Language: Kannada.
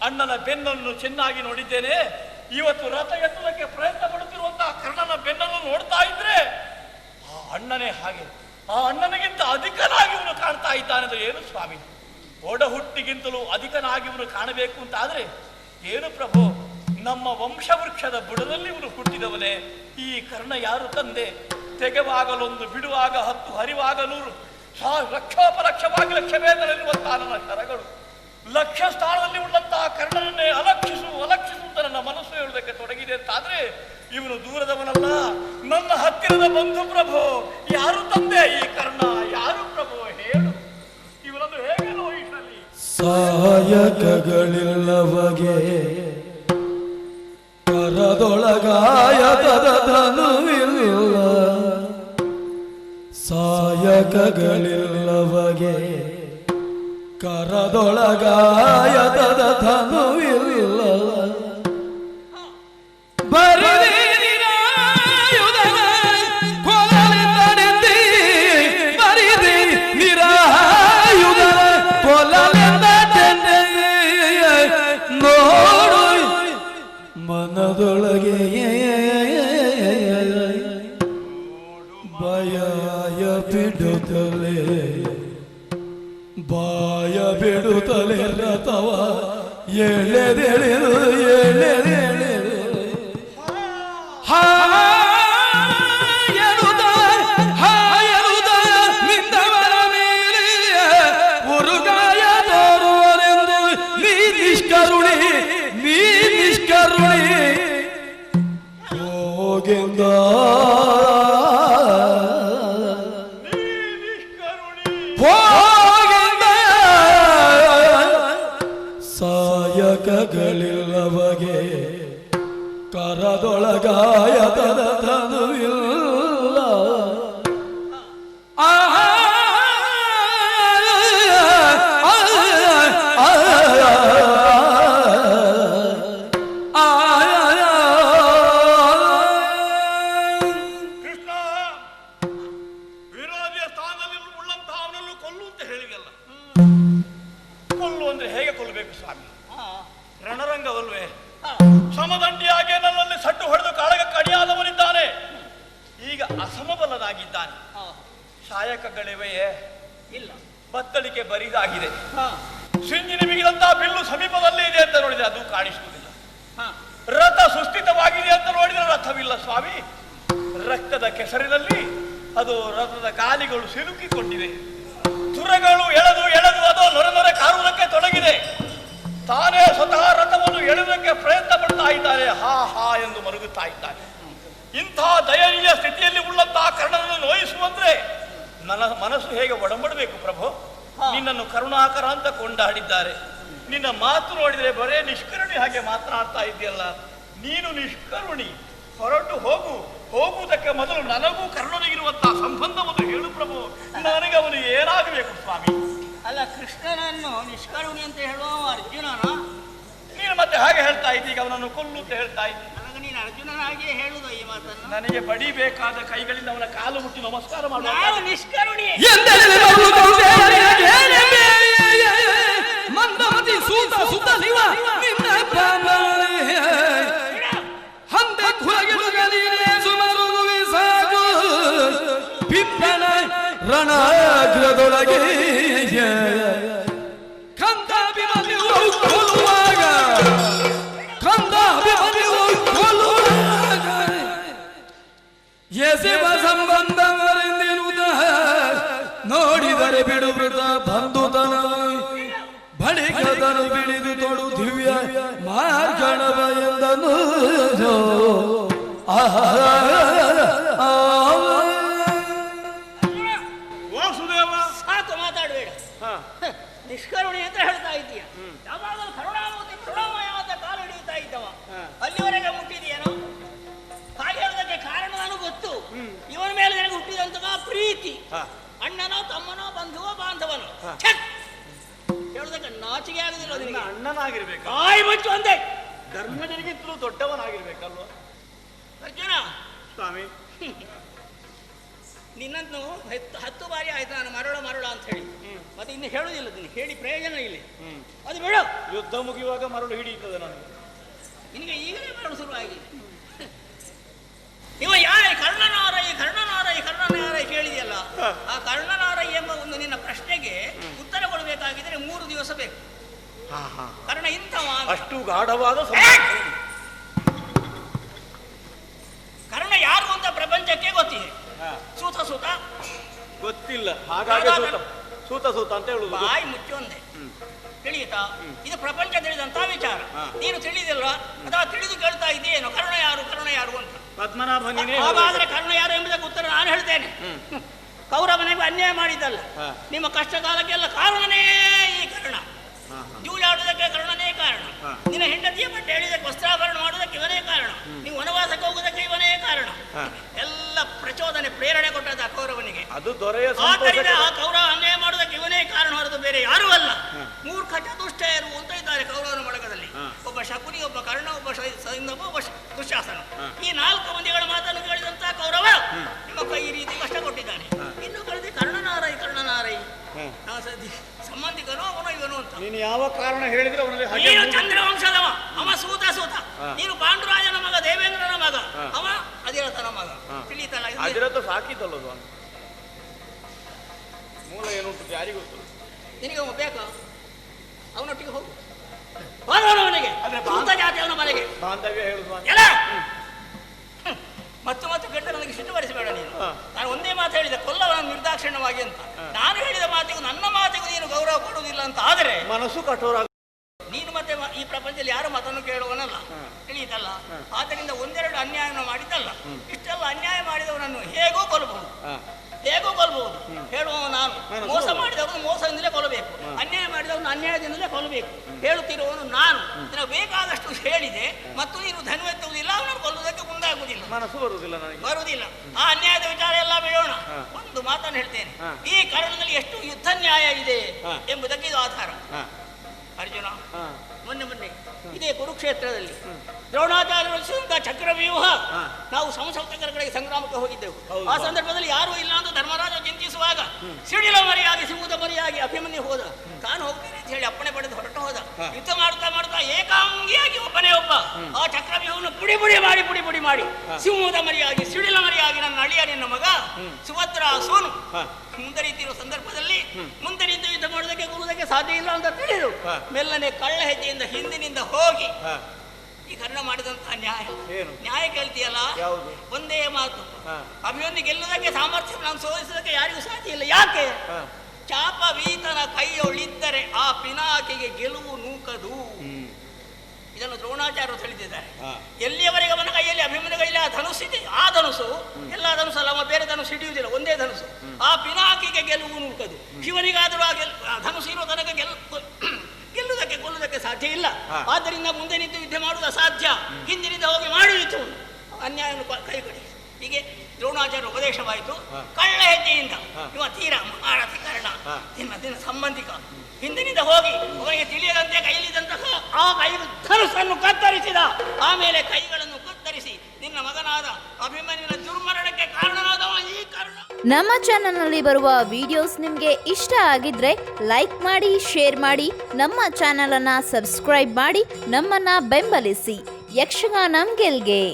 ಅಣ್ಣನ ಬೆನ್ನನ್ನು ಚೆನ್ನಾಗಿ ನೋಡಿದ್ದೇನೆ. ಇವತ್ತು ರಥ ಎತ್ತುವುದಕ್ಕೆ ಪ್ರಯತ್ನ ಪಡುತ್ತಿರುವಂತಹ ಕರ್ಣನ ಬೆನ್ನನ್ನು ನೋಡ್ತಾ ಇದ್ರೆ ಆ ಅಣ್ಣನೇ ಹಾಗೆ, ಆ ಅಣ್ಣನಿಗಿಂತ ಅಧಿಕನಾಗಿ ಇವನು ಕಾಣ್ತಾ ಇದ್ದಾನೆ. ಏನು ಸ್ವಾಮಿ, ಒಡ ಹುಟ್ಟಿಗಿಂತಲೂ ಅಧಿಕನಾಗಿ ಇವನು ಕಾಣಬೇಕು ಅಂತ ಆದ್ರೆ ಏನು ಪ್ರಭು, ನಮ್ಮ ವಂಶವೃಕ್ಷದ ಬುಡದಲ್ಲಿ ಇವನು ಹುಟ್ಟಿದವನೇ. ಈ ಕರ್ಣ ಯಾರು ತಂದೆ? ತೆಗೆವಾಗಲೊಂದು, ಬಿಡುವಾಗ 10, ಹರಿವಾಗ 100, ಲಕ್ಷೋಪಲಕ್ಷವಾಗಿ ಲಕ್ಷವೇದಲ್ಲಿರುವಂತಹ ನನ್ನ ಕರಗಳು ಲಕ್ಷ ಸ್ಥಾನದಲ್ಲಿ ಉಳ್ಳಂತಹ ಕರ್ಣನನ್ನೇ ಅಲಕ್ಷಿಸು ಅಂತ ನನ್ನ ಮನಸ್ಸು ಹೇಳುವುದಕ್ಕೆ ತೊಡಗಿದೆ ಅಂತಾದ್ರೆ ಇವನು ದೂರದವನಲ್ಲ, ನನ್ನ ಹತ್ತಿರದ ಬಂಧು ಪ್ರಭು. ಯಾರು ತಂದೆ ಈ ಕರ್ಣ? ಯಾರು ಪ್ರಭು ಹೇಳು, ಇವನನ್ನು ಹೇಗೆ ನೋಯಿಸಲಿ? ಸಾಯಕಗಳಿಲ್ಲವಗೆ ಕರದೊಳಗಾಯತದನುವಿಲ್ಲ, ಸಾಯಕಗಳಿಲ್ಲವಗೆ ಕರದೊಳಗಾಯತದನುವಿಲ್ಲ. ಮನದೊಳಗೆ ಭಯ ಬಿಡುತ್ತಲೇ, ಬಾಯ ಬಿಡುತ್ತಲೇ ರಥವ ಎಳೆದೆಳೆದು ನಿಂದವರ ಮೇಲೆ ಉರುಗಾಯ ತೋರುವರೆಂದು ನೀ ನಿಷ್ಕರುಣಿ ಹೋಗೆಂದ ಸಾಯಕಗಳಿಲ್ಲವಗೆ ಕರದೊಳಗಾಯತದನುವಿಲ್ಲ. ಸಮದಂಡಿಯಾಗಿ ನನ್ನಲ್ಲಿ ಸಟ್ಟು ಹೊಡೆದು ಕಾಳಗಕ್ಕೆ ಅಡಿಯಾದವನಿದ್ದಾನೆ. ಈಗ ಅಸಮಬಲನಾಗಿದ್ದಾನೆ. ಶಾಯಕಗಳಿವೆಯೇ? ಇಲ್ಲ. ಬತ್ತಳಿಕೆ ಬರಿದಾಗಿದೆ. ಸಿಂಜಿನಿ ಬಿಗಿದಂತಹ ಬಿಲ್ಲು ಸಮೀಪದಲ್ಲೇ ಇದೆ ಅಂತ ನೋಡಿದ್ರೆ ಅದು ಕಾಣಿಸುವುದಿಲ್ಲ. ರಥ ಸುಸ್ಥಿತವಾಗಿದೆ ಅಂತ ನೋಡಿದ್ರೆ ರಥವಿಲ್ಲ ಸ್ವಾಮಿ. ರಕ್ತದ ಕೆಸರಿನಲ್ಲಿ ಅದು ರಥದ ಗಾಲಿಗಳು ಸಿಲುಕಿಕೊಂಡಿವೆ. ತುರಗಳು ಎಳೆದು ಅದು ನೊರೆ ಕಾರುವುದಕ್ಕೆ ತೊಡಗಿದೆ. ತಾನೇ ಸ್ವತಃ ರಥವನ್ನು ಎಳೆಯುವುದಕ್ಕೆ ಪ್ರಯತ್ನ ಪಡ್ತಾ ಇದ್ದಾರೆ. ಹಾ ಎಂದು ಮರುಗುತ್ತಾ ಇದ್ದಾನೆ. ಇಂತಹ ದಯನೀಯ ಸ್ಥಿತಿಯಲ್ಲಿ ಉಳ್ಳಂತಹ ಕರ್ಣನನ್ನು ನೋಯಿಸುವಂದ್ರೆ ನನ್ನ ಮನಸ್ಸು ಹೇಗೆ ಒಡಂಬಡಬೇಕು ಪ್ರಭು? ನಿನ್ನನ್ನು ಕರುಣಾಕರ ಅಂತ ಕೊಂಡಾಡಿದ್ದಾರೆ. ನಿನ್ನ ಮಾತು ನೋಡಿದರೆ ಬರೇ ನಿಷ್ಕರುಣಿ ಹಾಗೆ ಮಾತನಾಡ್ತಾ ಇದೆಯಲ್ಲ. ನೀನು ನಿಷ್ಕರುಣಿ, ಹೊರಟು ಹೋಗುವುದಕ್ಕೆ ಮೊದಲು ನನಗೂ ಕರ್ಣನಿಗಿರುವಂತಹ ಸಂಬಂಧವನ್ನು ಹೇಳು ಪ್ರಭು. ನನಗೆ ಅವನು ಏನಾಗಬೇಕು ಸ್ವಾಮಿ? ಅಲ್ಲ, ಕೃಷ್ಣನನ್ನು ನಿಷ್ಕರುಣಿ ಅಂತ ಹೇಳುವ ಅರ್ಜುನನ? ನೀನು ಮತ್ತೆ ಹಾಗೆ ಹೇಳ್ತಾ ಇದ್ದೀಗ ಅವನನ್ನು ಕೊಲ್ಲು ಅಂತ ಹೇಳ್ತಾ ಇದ್ದೀನಿ. ನನಗೆ ನೀನು ಅರ್ಜುನನಾಗಿಯೇ ಹೇಳುವುದು ಈ ಮಾತನ್ನು? ನನಗೆ ಬಡಿಬೇಕಾದ ಕೈಗಳಿಂದ ಅವನ ಕಾಲು ಮುಟ್ಟಿ ನಮಸ್ಕಾರ ಮಾಡು. ನಾನು ನಿಷ್ಕರುಣಿ. ಮಂದಮತಿ ಸೂತ ಸುತ ಶಿವ ನಿನ್ನ ಹಂತೆ ಹೊರಗಿಡುಗಲಿನೇ ಸುಮರುಗುವಿ ಸಾಗು ಪಿಪ್ಪನ ರಣಾಗ್ರದೊಳಗೆ ಕಂದಾಭಿಮನ್ಯು ಕೊಲ್ಲುವಾಗ ಎಸೆವ ಸಂಬಂಧವರೆಂದಿರುವುದ ನೋಡಿದರೆ ಬಿಡು ಮೃತ ಬಂಧುತನ ಬಳಿಕದನು ಬಿಡಿದು ತೊಡು ದಿವ್ಯ ಮಾರ್ಗಣವ ಎಂದನು. ಸಾಕು ಮಾತಾಡಬೇಡ. ನಿಷ್ಕರುಣಿ ಅಂತ ಹೇಳ್ತಾ ಇದ್ದೀಯ. ಯಾವಾಗಲೂ ಕರುಣಾಮೂರ್ತಿ ಕರುಣಾಮಯ ಅಂತ ಕಾಲು ಹಿಡಿಯುತ್ತಾ ಇದ್ದವ. ಅಲ್ಲಿವರೆಗೆ ಮುಟ್ಟಿದೆಯೇನೋ? ಹಾಗೆ ಹೇಳೋದಕ್ಕೆ ಕಾರಣ ನನಗೆ ಗೊತ್ತು. ಇವನ ಮೇಲೆ ನನಗೆ ಹುಟ್ಟಿದಂತಹ ಪ್ರೀತಿ. ಅಣ್ಣನೋ ತಮ್ಮನೋ ಬಂಧುವೋ ಬಾಂಧವನೋ ಹೇಳೋದಕ್ಕೆ ನಾಚಿಕೆ ಆಗುದಿಲ್ಲ. ಅಣ್ಣನಾಗಿರ್ಬೇಕು. ಆಯ್ ಮುಚ್ಚು ಅಂದೆ. ದೊಡ್ಡವನಾಗಿರ್ಬೇಕಲ್ವ ಅರ್ಜುನ? ಸ್ವಾಮಿ, ನಿನ್ನನ್ನು 10 ಬಾರಿ ಆಯ್ತು ನಾನು ಮರಳ ಅಂತ ಹೇಳಿ, ಮತ್ತೆ ಇನ್ನು ಹೇಳುವುದಿಲ್ಲ, ಹೇಳಿ ಪ್ರಯೋಜನ ಇಲ್ಲ. ಅದು ಬೇಡ. ಯುದ್ಧ ಮುಗಿಯುವಾಗ ಮರಳು ಹಿಡಿಯುತ್ತದೆ ನನಗೆ. ನಿನಗೆ ಈಗಲೇ ಮರಳು ಶುರುವಾಗಿದೆ. ಇವ ಯಾರೇ ಕರ್ಣನಾರೈ ಕೇಳಿದೆಯಲ್ಲ, ಆ ಕರ್ಣನಾರೈ ಎಂಬ ಒಂದು ನಿನ್ನ ಪ್ರಶ್ನೆಗೆ ಉತ್ತರ ಕೊಡಬೇಕಾಗಿದ್ರೆ 3 ದಿವಸ ಬೇಕು. ಕಾರಣ ಇಂಥವ ಅಷ್ಟು ಗಾಢವಾದ ಕರ್ಣ ಯಾರು ಅಂತ ಪ್ರಪಂಚಕ್ಕೆ ಗೊತ್ತಿದೆ. ಸೂತ ಗೊತ್ತಿಲ್ಲ, ಹಾಗಾಗಿ ಸೂತ ಅಂತ ಹೇಳುದು. ಬಾಯಿ ಮುಚ್ಚೊಂದೆ ತಿಳಿಯುತ್ತಾ? ಇದು ಪ್ರಪಂಚ ತಿಳಿದಂತ ವಿಚಾರ. ನೀನು ತಿಳಿದಿಲ್ಲ ಅಥವಾ ತಿಳಿದು ಕೇಳ್ತಾ ಇದ್ದೇನು ಕರ್ಣ ಯಾರು ಅಂತ? ಪದ್ಮನಾಭ, ಹಾಗಾದ್ರೆ ಕರ್ಣ ಯಾರು ಎಂಬುದಕ್ಕೆ ಉತ್ತರ ನಾನು ಹೇಳ್ತೇನೆ. ಕೌರವನಿಗೆ ಅನ್ಯಾಯ ಮಾಡಿದ್ದಲ್ಲ, ನಿಮ್ಮ ಕಷ್ಟ ಕಾಲಕ್ಕೆಲ್ಲ ಕಾರಣನೇ ಈ ಕರ್ಣ. ಜೂಜಾಡುವುದಕ್ಕೆ ಕರ್ಣನೇ ಕಾರಣ. ನಿನ್ನ ಹೆಂಡತಿಯ ಬಟ್ಟೆ ಹೇಳಿದಕ್ಕೆ ವಸ್ತ್ರಾಭರಣ ಮಾಡುವುದಕ್ಕೆ ಇವನೇ ಕಾರಣ. ನೀವು ವನವಾಸಕ್ಕೆ ಹೋಗುವುದಕ್ಕೆ ಇವನೇ ಕಾರಣ. ಎಲ್ಲ ಪ್ರಚೋದನೆ ಪ್ರೇರಣೆ ಕೊಟ್ಟದ ಕೌರವನಿಗೆ. ಅದು ದೊರೆಯ ಆದ್ದರಿಂದ ಆ ಕೌರವ ಅನ್ಯಾಯ ಮಾಡುವುದಕ್ಕೆ ಇವನೇ ಕಾರಣ, ಹೊರತು ಬೇರೆ ಯಾರೂ ಅಲ್ಲ. ಮೂರ್ಖ ಚತುಷ್ಟಯರು ಅಂತ ಇದ್ದಾರೆ ಕೌರವನ ಬಳಗದಲ್ಲಿ. ಒಬ್ಬ ಶಕುನಿ, ಒಬ್ಬ ಕರ್ಣ, ಒಬ್ಬ ಸೈಂಧವ, ಒಬ್ಬ ದುಶ್ಯಾಸನ. ಈ 4 ಮಂದಿಗಳ ಮಾತನ್ನು ಕೇಳಿದಂತ ಕೌರವ ನಿಮ್ಮ ಕೈ ಈ ರೀತಿ ಕಷ್ಟ ಕೊಟ್ಟಿದ್ದಾನೆ. ಇನ್ನು ಕಳೆದಿ ಕರ್ಣನಾರೈ ಸಂಬಂಧಿಕನೋ ಅವನೋ ಇವನು ಅಂತ. ನೀನು ಯಾವ ಕಾರಣ ಹೇಳಿದ್ರೆ ಅವನಲ್ಲಿ ನೀನು ಚಂದ್ರವಂಶದವ, ಅವ ಸೂತ. ನೀನು ಪಾಂಡುರಾಜನ ಮಗ, ದೇವೇಂದ್ರನ ಮಗ, ಅವ ಅಧಿರಥನ ಮಗ. ತಿಳಿತಲ್ಲ? ಅಧಿರಥ ಸಾಕಿದ್ದಲ್ಲದು. ಮೂಲ ಏನುಂಟು ಯಾರಿಗೂ ಗೊತ್ತು. ನಿನಗೆ ಒಬ್ಬ ಬೇಕಾ? ಅವನೊಟ್ಟಿಗೆ ಹೋಗು, ಅವನಿಗೆ ಸೂತ ಜಾತಿಯವನ ಮನೆಗೆ ಬಾಂಧವ್ಯ ಹೇಳುದು ಎಲ್ಲ ಮತ್ತು ಕೆಟ್ಟ ನನಗೆ ಸಿಟ್ಟುವರಿಸಬೇಡ ನೀನು. ನಾನು ಒಂದೇ ಮಾತು ಹೇಳಿದೆ, ಕೊಲ್ಲವನ ನಿರ್ದಾಕ್ಷಿಣ್ಯವಾಗಿ ಅಂತ. ನಾನು ಹೇಳಿದ ಮಾತಿಗೂ ನನ್ನ ಮಾತಿಗೂ ನೀನು ಗೌರವ ಕೊಡುವುದಿಲ್ಲ ಅಂತ ಆದರೆ ಮನಸ್ಸು ಕಠೋರ. ನೀನು ಮತ್ತೆ ಈ ಪ್ರಪಂಚದಲ್ಲಿ ಯಾರು ಮಾತನ್ನು ಕೇಳುವನಲ್ಲ, ತಿಳಿಯುತ್ತಲ್ಲ? ಆದ್ದರಿಂದ ಒಂದೆರಡು ಅನ್ಯಾಯವನ್ನು ಮಾಡಿದ್ದಲ್ಲ, ಇಷ್ಟೆಲ್ಲ ಅನ್ಯಾಯ ಮಾಡಿದವನನ್ನು ಹೇಗೋ ಕೊಲ್ಲಬಹುದು. ಹೇಳುವ ನಾನು. ಮೋಸ ಮಾಡಿದವನು ಮೋಸದಿಂದಲೇ ಕೊಲ್ಲಬೇಕು, ಅನ್ಯಾಯ ಮಾಡಿದವನು ಅನ್ಯಾಯದಿಂದಲೇ ಕೊಲ್ಲಬೇಕು. ಹೇಳುತ್ತಿರುವವನು ನಾನು. ನಿನಗೆ ಬೇಕಾದಷ್ಟು ಹೇಳಿದೆ ಮತ್ತು ನೀನು ಧನ್ವೆತ್ತುವುದಿಲ್ಲ, ಅವನನ್ನು ಕೊಲ್ಲುವುದಕ್ಕೆ ಮುಂದಾಗುವುದಿಲ್ಲ, ಮನಸ್ಸು ಬರುವುದಿಲ್ಲ. ಆ ಅನ್ಯಾಯದ ವಿಚಾರ ಎಲ್ಲ ಬಿಡೋಣ. ಒಂದು ಮಾತನ್ನು ಹೇಳ್ತೇನೆ, ಈ ಕಾರಣದಲ್ಲಿ ಎಷ್ಟು ಯುದ್ಧ ನ್ಯಾಯ ಇದೆ ಎಂಬುದಕ್ಕೆ ಇದು ಆಧಾರ. ಅರ್ಜುನ, ಮೊನ್ನೆ ಇದೇ ಕುರುಕ್ಷೇತ್ರದಲ್ಲಿ ದ್ರೋಣಾಚಾರ್ಯ ರಚಿಸಿದಂತಹ ಚಕ್ರವ್ಯೂಹ ನಾವು ಸಂಸಪ್ತಕರ ಕಡೆಗೆ ಸಂಗ್ರಾಮಕ್ಕೆ ಹೋಗಿದ್ದೆವು. ಆ ಸಂದರ್ಭದಲ್ಲಿ ಯಾರೂ ಇಲ್ಲ ಅಂತ ಧರ್ಮರಾಜ ಚಿಂತಿಸುವಾಗ ಸಿಡಿಲ ಮರಿಯಾಗಿ ಸಿಂಹದ ಮರಿಯಾಗಿ ಅಭಿಮನ್ಯು ಹೋದ. ತಾನು ಹೋಗ್ತೇನೆ ಅಂತ ಹೇಳಿ ಅಪ್ಪಣೆ ಪಡೆದು ಹೊರಟು ಹೋದ. ಯುದ್ಧ ಮಾಡ್ತಾ ಏಕಾಂಗಿಯಾಗಿ ಒಬ್ಬನೇ ಒಬ್ಬ ಆ ಚಕ್ರವ್ಯೂಹವನ್ನು ಪುಡಿ ಮಾಡಿ ಸಿಂಹದ ಮರಿಯಾಗಿ ಸಿಡಿಲ ಮರಿಯಾಗಿ ನನ್ನ ಅಳಿಯ ನಿನ್ನ ಮಗ ಸುಭದ್ರ ಸೋನು ಮುಂದೆ ರೀತಿಯಿರುವ ಸಂದರ್ಭದಲ್ಲಿ ಮುಂದೆ ನಿಂತು ಯುದ್ಧ ಮಾಡೋದಕ್ಕೆ ಕೊಲ್ಲುವುದಕ್ಕೆ ಸಾಧ್ಯ ಇಲ್ಲ ಅಂತ ತಿಳಿದು ಮೆಲ್ಲನೆ ಕಳ್ಳ ಹೆಜ್ಜೆಯಿಂದ ಹಿಂದಿನಿಂದ ಹೋಗಿ ಈ ಕರ್ಣ ಮಾಡಿದಂತಹ ನ್ಯಾಯ ಕೇಳ್ತೀಯಲ್ಲ, ಒಂದೇ ಮಾತು, ಅಭಿಮನ್ಯು ಗೆಲ್ಲುವುದಕ್ಕೆ ಸಾಮರ್ಥ್ಯ ನಾನು ಸೋಲಿಸುವುದಕ್ಕೆ ಯಾರಿಗೂ ಸಾಧ್ಯ ಇಲ್ಲ. ಯಾಕೆ? ಚಾಪವೀತನ ಕೈಯೊಳಿದ್ದರೆ ಆ ಪಿನಾಕಿಗೆ ಗೆಲುವು ನೂಕದು. ಇದನ್ನು ದ್ರೋಣಾಚಾರ್ಯರು ತಿಳಿದಿದ್ದಾರೆ. ಎಲ್ಲಿಯವರೆಗೆ ಅವನ ಕೈಯಲ್ಲಿ ಅಭಿಮನ್ಯು ಕೈಯಲ್ಲಿ ಆ ಧನುಸ್ಸಿದೆ, ಆ ಧನುಸು ಎಲ್ಲ ಧನುಸು ಅಲ್ಲ, ಬೇರೆ ಧನುಸು ಹಿಡಿಯುವುದಿಲ್ಲ, ಒಂದೇ ಧನುಸು. ಆ ಪಿನಾಕಿಗೆ ಗೆಲುವು ನೂಕದು. ಶಿವನಿಗಾದರೂ ಆ ಧನುಸು ಇರೋ ತನಕ ಗೆಲ್ಲುವುದಕ್ಕೆ ಕೊಲ್ಲುವುದಕ್ಕೆ ಸಾಧ್ಯ ಇಲ್ಲ. ಆದ್ದರಿಂದ ಮುಂದೆ ನಿಂತು ಯುದ್ಧ ಮಾಡುವುದು ಅಸಾಧ್ಯ. ಹಿಂದಿನಿಂದ ಹೋಗಿ ಮಾಡಿತ್ತು ಅನ್ಯಾಯವನ್ನು ಕೈ ಕಡಿ. ಹೀಗೆ ದ್ರೋಣಾಚಾರ್ಯ ಉಪದೇಶವಾಯಿತು. ಕಳ್ಳ ಹೆಜ್ಜೆಯಿಂದ ಇವ ತೀರ ಮಹಾರಥಿ ಕರ್ಣ ನಿನ್ನ ಸಂಬಂಧಿಕ ಹಿಂದಿನಿಂದ ಹೋಗಿ ಅವನಿಗೆ ತಿಳಿಯದಂತೆ ಕೈಲಿದ್ದಂತಹ ಆ ಕೈ ಧನುಸ್ಸನ್ನು ಕತ್ತರಿಸಿದ. ಆಮೇಲೆ ಕೈಗಳನ್ನು ಕತ್ತರಿಸಿ ನಿನ್ನ ಮಗನಾದ ಅಭಿಮನ್ಯುವಿನ ದುರ್ಮರಣಕ್ಕೆ ಕಾರಣನಾದವ ಈ ಕರ್ಣ. ನಮ್ಮ ಚಾನಲ್ನಲ್ಲಿ ಬರುವ ವಿಡಿಯೋಸ್ ನಿಮಗೆ ಇಷ್ಟ ಆಗಿದ್ರೆ ಲೈಕ್ ಮಾಡಿ, ಶೇರ್ ಮಾಡಿ, ನಮ್ಮ ಚಾನಲನ್ನು ಸಬ್ಸ್ಕ್ರೈಬ್ ಮಾಡಿ, ನಮ್ಮನ್ನು ಬೆಂಬಲಿಸಿ. ಯಕ್ಷಗಾನ ಗೆಲ್ಗೆ.